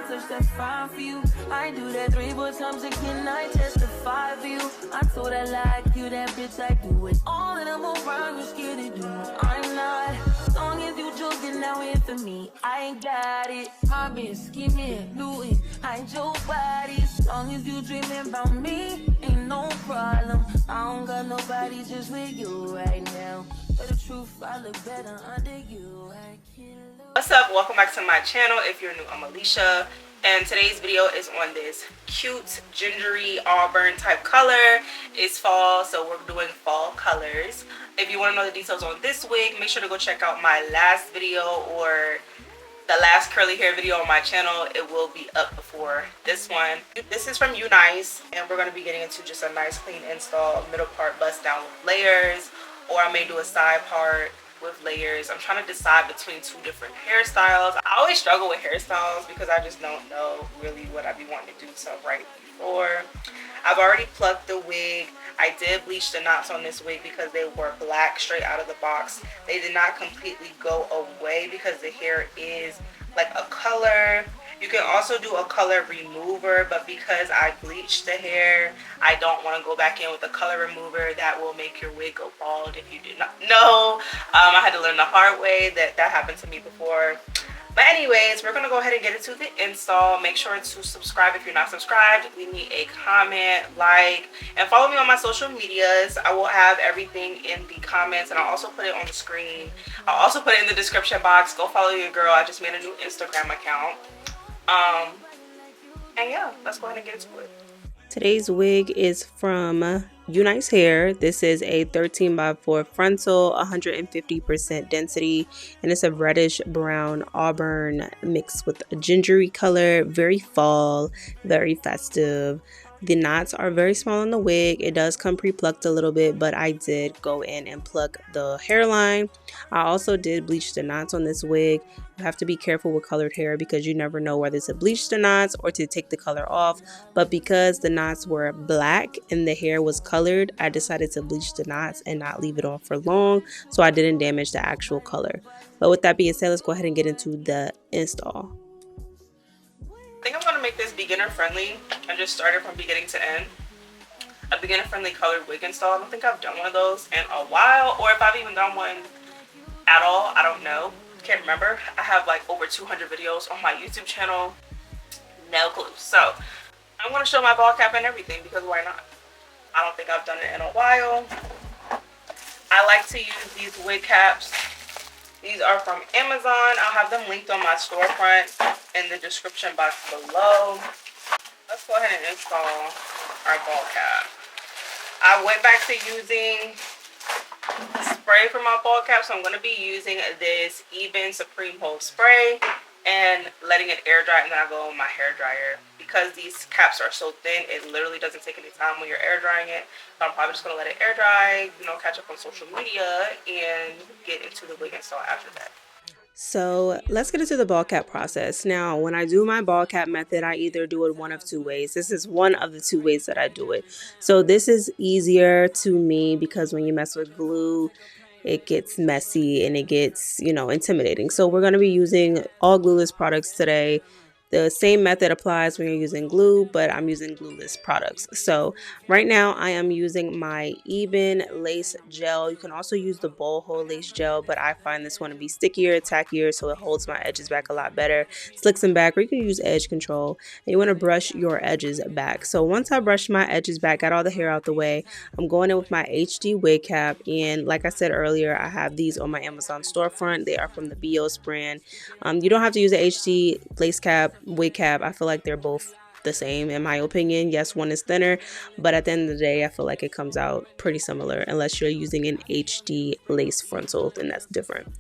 touch that fine for you. I do that 3-4 times again, I testify for you. I told I like you, that bitch, I do it. All of them around you scared to do it. I'm not. As long as you joking now in for me, I ain't got it. I've been scheming, looting, hide your body. As long as you dreaming about me, ain't no problem. I don't got nobody just with you right now. But the truth, I look better under you. I can't. What's up? Welcome back to my channel. If you're new, I'm Alicia, and today's video is on this cute gingery auburn type color. It's fall, so we're doing fall colors. If you want to know the details on this wig, make sure to go check out my last video or the last curly hair video on my channel. It will be up before this one. This is from UNice, and we're going to be getting into just a nice clean install, middle part bust down with layers, or I may do a side part with layers. I'm trying to decide between two different hairstyles. I always struggle with hairstyles because I just don't know really what I be wanting to do so right before. I've already plucked the wig. I did bleach the knots on this wig because they were black straight out of the box. They did not completely go away because the hair is like a color. You can also do a color remover, but because I bleached the hair, I don't want to go back in with a color remover. That will make your wig go bald if you did not know. I had to learn the hard way that happened to me before. But anyways, we're going to go ahead and get into the install. Make sure to subscribe if you're not subscribed. Leave me a comment, like, and follow me on my social medias. I will have everything in the comments, and I'll also put it on the screen. I'll also put it in the description box. Go follow your girl. I just made a new Instagram account. And yeah, let's go ahead and get into it. Today's wig is from UNice Hair. This is a 13x4 frontal, 150% density, and it's a reddish brown auburn mixed with a gingery color. Very fall, very festive. The knots are very small on the wig. It does come pre-plucked a little bit, but I did go in and pluck the hairline. I also did bleach the knots on this wig. You have to be careful with colored hair because you never know whether to bleach the knots or to take the color off. But because the knots were black and the hair was colored, I decided to bleach the knots and not leave it on for long, so I didn't damage the actual color. But with that being said, let's go ahead and get into the install. I think I'm going to make this beginner friendly and just start it from beginning to end. A beginner friendly colored wig install. I don't think I've done one of those in a while, or if I've even done one at all, I don't know. Can't remember. I have like over 200 videos on my YouTube channel. No clue. So I'm going to show my ball cap and everything because why not? I don't think I've done it in a while. I like to use these wig caps. These are from Amazon. I'll have them linked on my storefront in the description box below. Let's go ahead and install our ball cap. I went back to using spray for my ball cap, so I'm going to be using this Even Supreme Hold spray and letting it air dry, and then I'll go on my hair dryer. Because these caps are so thin, it literally doesn't take any time when you're air drying it. So I'm probably just going to let it air dry, you know, catch up on social media, and get into the wig install after that. So let's get into the ball cap process. Now, when I do my ball cap method, I either do it one of two ways. This is one of the two ways that I do it. So this is easier to me because when you mess with glue, it gets messy and it gets, you know, intimidating. So we're going to be using all glueless products today. The same method applies when you're using glue, but I'm using glueless products. So right now I am using my Even lace gel. You can also use the bowl hold lace gel, but I find this one to be stickier, tackier, so it holds my edges back a lot better. Slicks them back, or you can use edge control. And you want to brush your edges back. So once I brush my edges back, got all the hair out the way, I'm going in with my HD wig cap. And like I said earlier, I have these on my Amazon storefront. They are from the Bios brand. You don't have to use an HD lace cap, wig cap. I feel like they're both the same in my opinion. Yes, one is thinner, but at the end of the day I feel like it comes out pretty similar unless you're using an HD lace frontal, then that's different.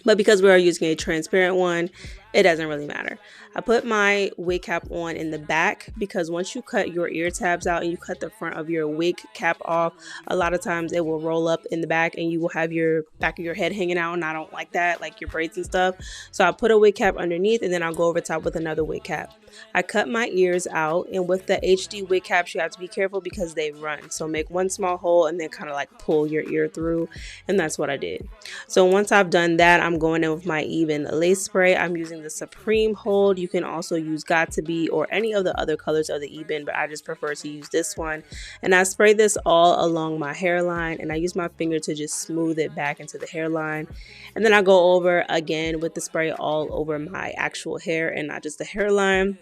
But because we are using a transparent one, it doesn't really matter. I put my wig cap on in the back because once you cut your ear tabs out and you cut the front of your wig cap off, a lot of times it will roll up in the back and you will have your back of your head hanging out, and I don't like that, like your braids and stuff. So I put a wig cap underneath and then I'll go over top with another wig cap. I cut my ears out, and with the HD wig caps you have to be careful because they run. So make one small hole and then kind of like pull your ear through, and that's what I did. So once I've done that, I'm going in with my Even lace spray. I'm using the Supreme hold. You can also use Got To Be or any of the other colors of the Ebin, but I just prefer to use this one. And I spray this all along my hairline, and I use my finger to just smooth it back into the hairline. And then I go over again with the spray all over my actual hair and not just the hairline.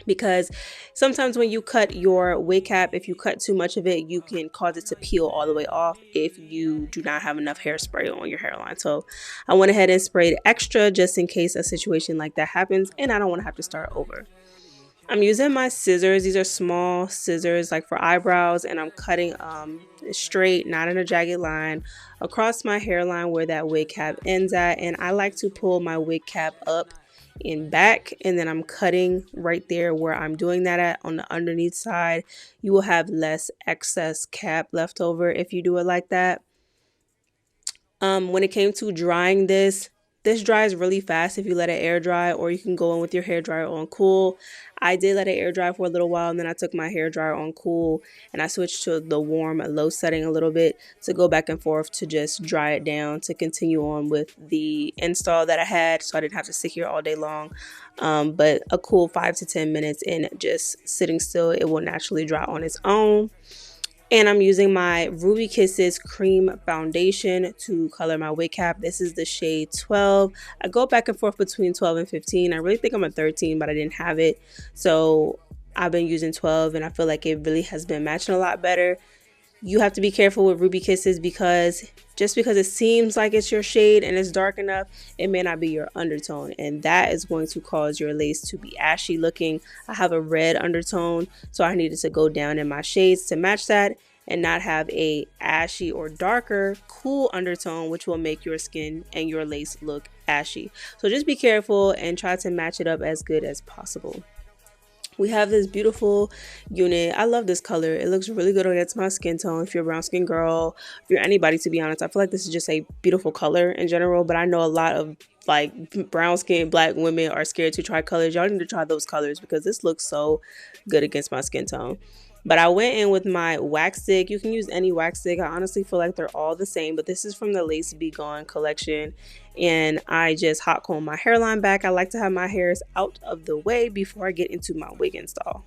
Because sometimes when you cut your wig cap, if you cut too much of it, you can cause it to peel all the way off if you do not have enough hairspray on your hairline. So I went ahead and sprayed extra just in case a situation like that happens and I don't want to have to start over. I'm using my scissors. These are small scissors like for eyebrows, and I'm cutting straight, not in a jagged line, across my hairline where that wig cap ends at. And I like to pull my wig cap up and back, and then I'm cutting right there where I'm doing that at on the underneath side. You will have less excess cap left over if you do it like that. When it came to drying this dries really fast if you let it air dry, or you can go in with your hair dryer on cool. I did let it air dry for a little while, and then I took my hair dryer on cool and I switched to the warm low setting a little bit to go back and forth to just dry it down to continue on with the install that I had, so I didn't have to sit here all day long. But a cool 5 to 10 minutes and just sitting still, it will naturally dry on its own. And I'm using my Ruby Kisses cream foundation to color my wig cap. This is the shade 12. I go back and forth between 12 and 15. I really think I'm a 13, but I didn't have it. So I've been using 12, and I feel like it really has been matching a lot better. You have to be careful with Ruby Kisses because just because it seems like it's your shade and it's dark enough, it may not be your undertone, and that is going to cause your lace to be ashy looking. I have a red undertone, so I needed to go down in my shades to match that and not have a ashy or darker cool undertone, which will make your skin and your lace look ashy. So just be careful and try to match it up as good as possible. We have this beautiful unit. I love this color. It looks really good against my skin tone. If you're a brown skin girl, if you're anybody, to be honest, I feel like this is just a beautiful color in general. But I know a lot of like brown skin black women are scared to try colors. Y'all need to try those colors because this looks so good against my skin tone. But I went in with my wax stick. You can use any wax stick. I honestly feel like they're all the same, but this is from the Lace Be Gone collection. And I just hot comb my hairline back. I like to have my hairs out of the way before I get into my wig install.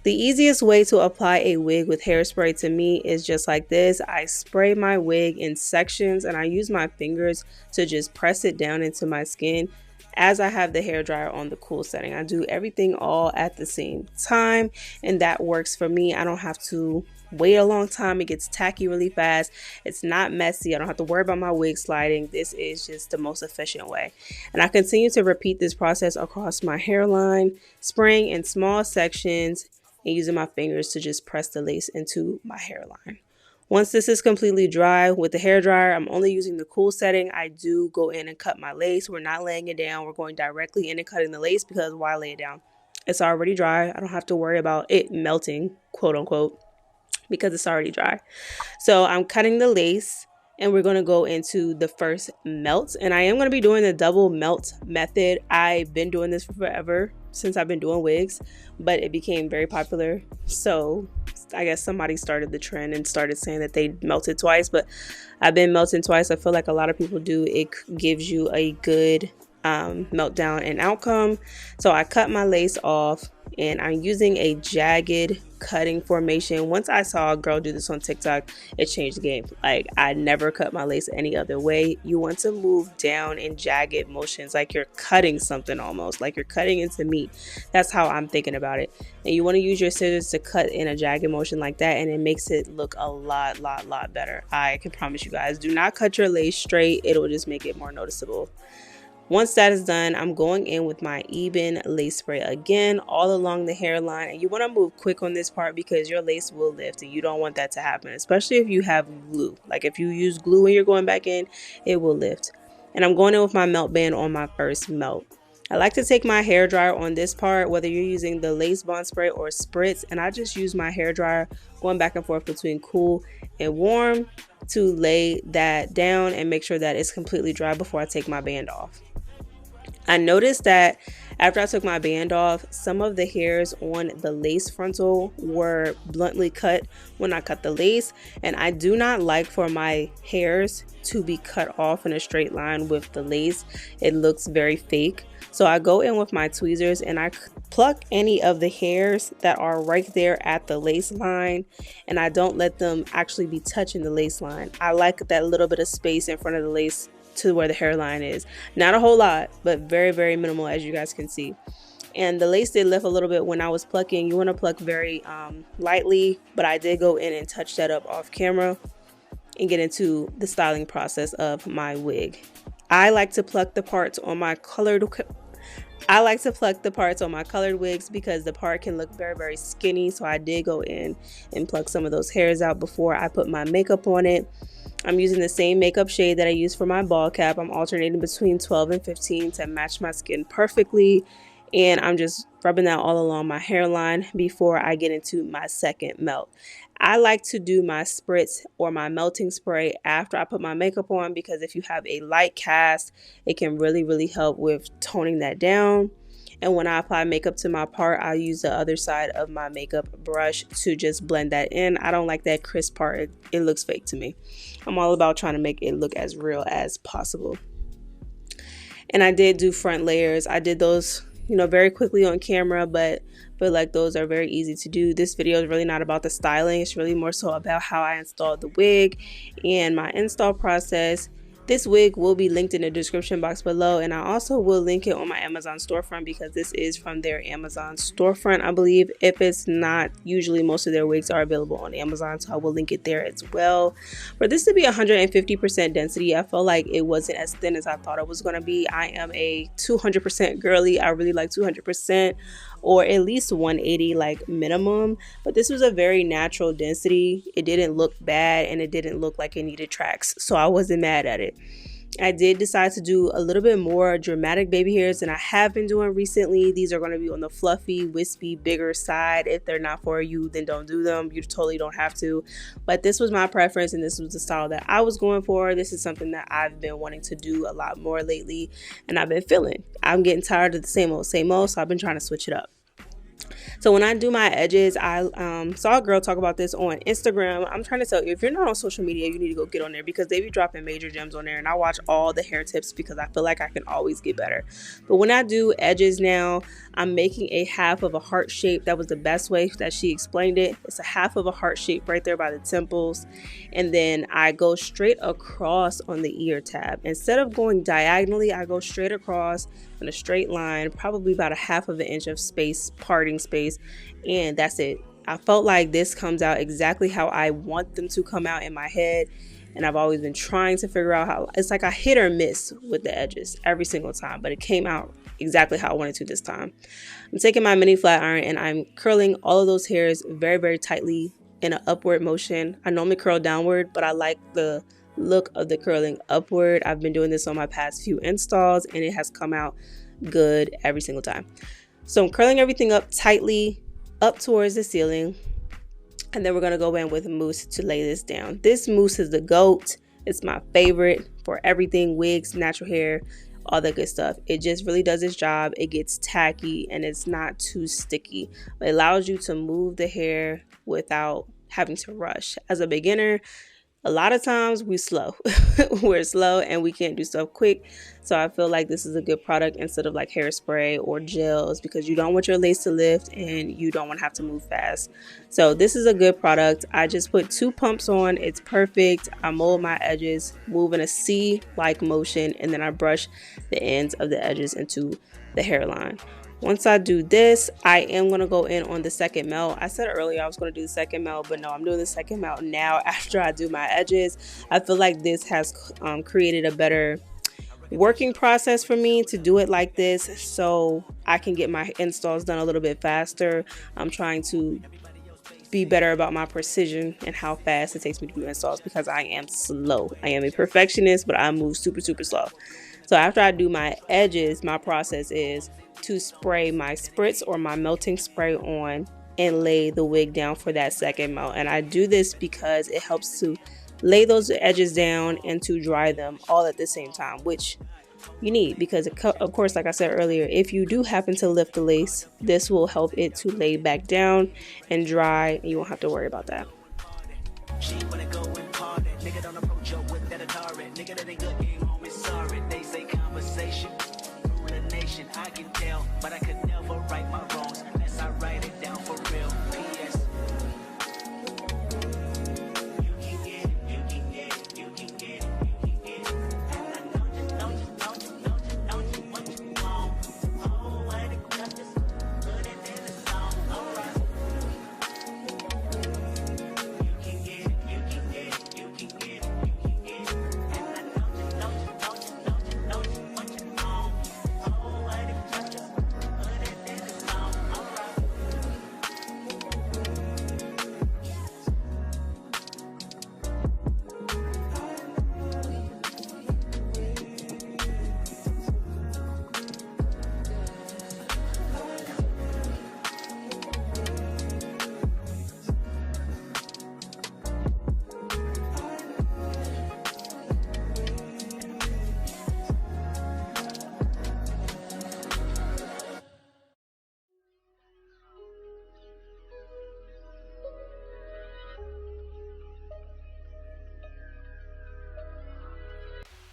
The easiest way to apply a wig with hairspray to me is just like this. I spray my wig in sections and I use my fingers to just press it down into my skin as I have the hair dryer on the cool setting. I do everything all at the same time, and that works for me. I don't have to wait a long time. It gets tacky really fast. It's not messy. I don't have to worry about my wig sliding. This is just the most efficient way. And I continue to repeat this process across my hairline, spraying in small sections and using my fingers to just press the lace into my hairline. Once this is completely dry with the hair dryer, I'm only using the cool setting. I do go in and cut my lace. We're not laying it down. We're going directly in and cutting the lace because why lay it down? It's already dry. I don't have to worry about it melting, quote unquote, because it's already dry. So I'm cutting the lace and we're going to go into the first melt. And I am going to be doing the double melt method. I've been doing this for forever, since I've been doing wigs, but it became very popular. So I guess somebody started the trend and started saying that they melted twice, but I've been melting twice. I feel like a lot of people do. It gives you a good meltdown and outcome. So I cut my lace off and I'm using a jagged cutting formation. Once I saw a girl do this on TikTok, it changed the game. Like, I never cut my lace any other way. You want to move down in jagged motions, like you're cutting something, almost like you're cutting into meat. That's how I'm thinking about it. And you want to use your scissors to cut in a jagged motion like that, and it makes it look a lot better. I can promise you guys, do not cut your lace straight. It'll just make it more noticeable. Once that is done, I'm going in with my Ebin lace spray again all along the hairline. And you want to move quick on this part because your lace will lift and you don't want that to happen, especially if you have glue. Like if you use glue when you're going back in, it will lift. And I'm going in with my melt band on my first melt. I like to take my hair dryer on this part, whether you're using the lace bond spray or spritz, and I just use my hair dryer going back and forth between cool and warm to lay that down and make sure that it's completely dry before I take my band off. I noticed that after I took my band off, some of the hairs on the lace frontal were bluntly cut when I cut the lace, and I do not like for my hairs to be cut off in a straight line with the lace. It looks very fake. So I go in with my tweezers and I pluck any of the hairs that are right there at the lace line, and I don't let them actually be touching the lace line. I like that little bit of space in front of the lace to where the hairline is. Not a whole lot, but very, very minimal, as you guys can see. And the lace did lift a little bit when I was plucking. You want to pluck very lightly, but I did go in and touch that up off camera and get into the styling process of my wig. I like to pluck the parts on my colored wigs because the part can look very, very skinny. So I did go in and pluck some of those hairs out before I put my makeup on it. I'm using the same makeup shade that I use for my ball cap. I'm alternating between 12 and 15 to match my skin perfectly. And I'm just rubbing that all along my hairline before I get into my second melt. I like to do my spritz or my melting spray after I put my makeup on, because if you have a light cast, it can really, really help with toning that down. And when I apply makeup to my part, I'll use the other side of my makeup brush to just blend that in. I don't like that crisp part. It looks fake to me. I'm all about trying to make it look as real as possible. And I did do front layers. I did those, very quickly on camera, but I feel like those are very easy to do. This video is really not about the styling. It's really more so about how I installed the wig and my install process. This wig will be linked in the description box below, and I also will link it on my Amazon storefront because this is from their Amazon storefront, I believe. If it's not, usually most of their wigs are available on Amazon, so I will link it there as well. For this to be 150% density, I felt like it wasn't as thin as I thought it was going to be. I am a 200% girly. I really like 200%. Or at least 180 like minimum, but this was a very natural density. It didn't look bad and it didn't look like it needed tracks, so I wasn't mad at it. I did decide to do a little bit more dramatic baby hairs than I have been doing recently. These are going to be on the fluffy, wispy, bigger side. If they're not for you, then don't do them. You totally don't have to. But this was my preference and this was the style that I was going for. This is something that I've been wanting to do a lot more lately and I've been feeling. I'm getting tired of the same old, so I've been trying to switch it up. So when I do my edges, I saw a girl talk about this on Instagram. I'm trying to tell you, if you're not on social media, you need to go get on there because they be dropping major gems on there. And I watch all the hair tips because I feel like I can always get better. But when I do edges now, I'm making a half of a heart shape. That was the best way that she explained it. It's a half of a heart shape right there by the temples. And then I go straight across on the ear tab. Instead of going diagonally, I go straight across in a straight line, probably about a half of an inch of space, parting space, and that's it. I felt like this comes out exactly how I want them to come out in my head, and I've always been trying to figure out how. It's like I hit or miss with the edges every single time, but it came out exactly how I wanted to this time. I'm taking my mini flat iron and I'm curling all of those hairs very, very tightly in an upward motion. I normally curl downward, but I like the look of the curling upward. I've been doing this on my past few installs and it has come out good every single time. So I'm curling everything up tightly up towards the ceiling, and then we're going to go in with mousse to lay this down. This mousse is the GOAT. It's my favorite for everything, wigs, natural hair, all that good stuff. It just really does its job. It gets tacky and it's not too sticky. It allows you to move the hair without having to rush. As a beginner, a lot of times we're slow and we can't do stuff quick. So I feel like this is a good product instead of like hairspray or gels, because you don't want your lace to lift and you don't want to have to move fast. So this is a good product. I just put 2 pumps on. It's perfect. I mold my edges, move in a C-like motion, and then I brush the ends of the edges into the hairline. Once I do this, I am going to go in on the second melt. I said earlier I was going to do the second melt, but no, I'm doing the second melt now after I do my edges. I feel like this has created a better working process for me to do it like this so I can get my installs done a little bit faster. I'm trying to be better about my precision and how fast it takes me to do installs because I am slow. I am a perfectionist, but I move super, super slow. So after I do my edges, my process is to spray my spritz or my melting spray on and lay the wig down for that second melt. And I do this because it helps to lay those edges down and to dry them all at the same time, which you need, because of course, like I said earlier, if you do happen to lift the lace, this will help it to lay back down and dry, and you won't have to worry about that.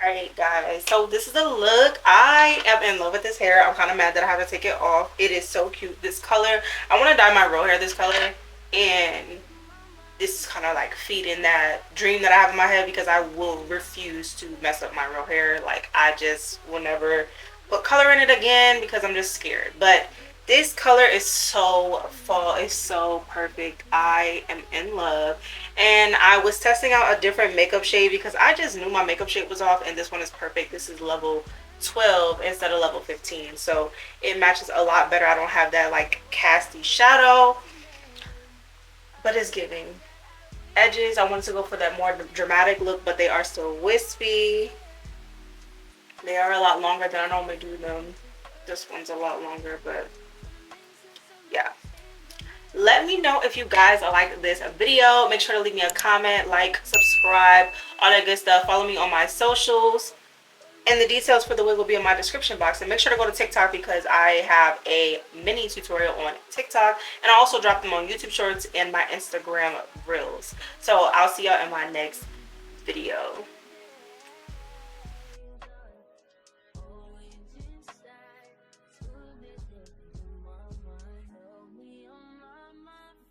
Alright guys, so this is the look. I am in love with this hair. I'm kind of mad that I have to take it off. It is so cute. This color, I want to dye my real hair this color, and this is kind of like feeding that dream that I have in my head, because I will refuse to mess up my real hair. Like, I just will never put color in it again because I'm just scared. But this color is so fall. It's so perfect. I am in love. And I was testing out a different makeup shade because I just knew my makeup shade was off, and this one is perfect. This is level 12 instead of level 15, so it matches a lot better. I don't have that like casty shadow, but it's giving. Edges, I wanted to go for that more dramatic look, but they are still wispy. They are a lot longer than I normally do them. This one's a lot longer, but yeah. Let me know if you guys like this video. Make sure to leave me a comment, like, subscribe, all that good stuff. Follow me on my socials, and the details for the wig will be in my description box. And make sure to go to TikTok, because I have a mini tutorial on TikTok, and I also drop them on YouTube Shorts and my Instagram Reels. So I'll see y'all in my next video.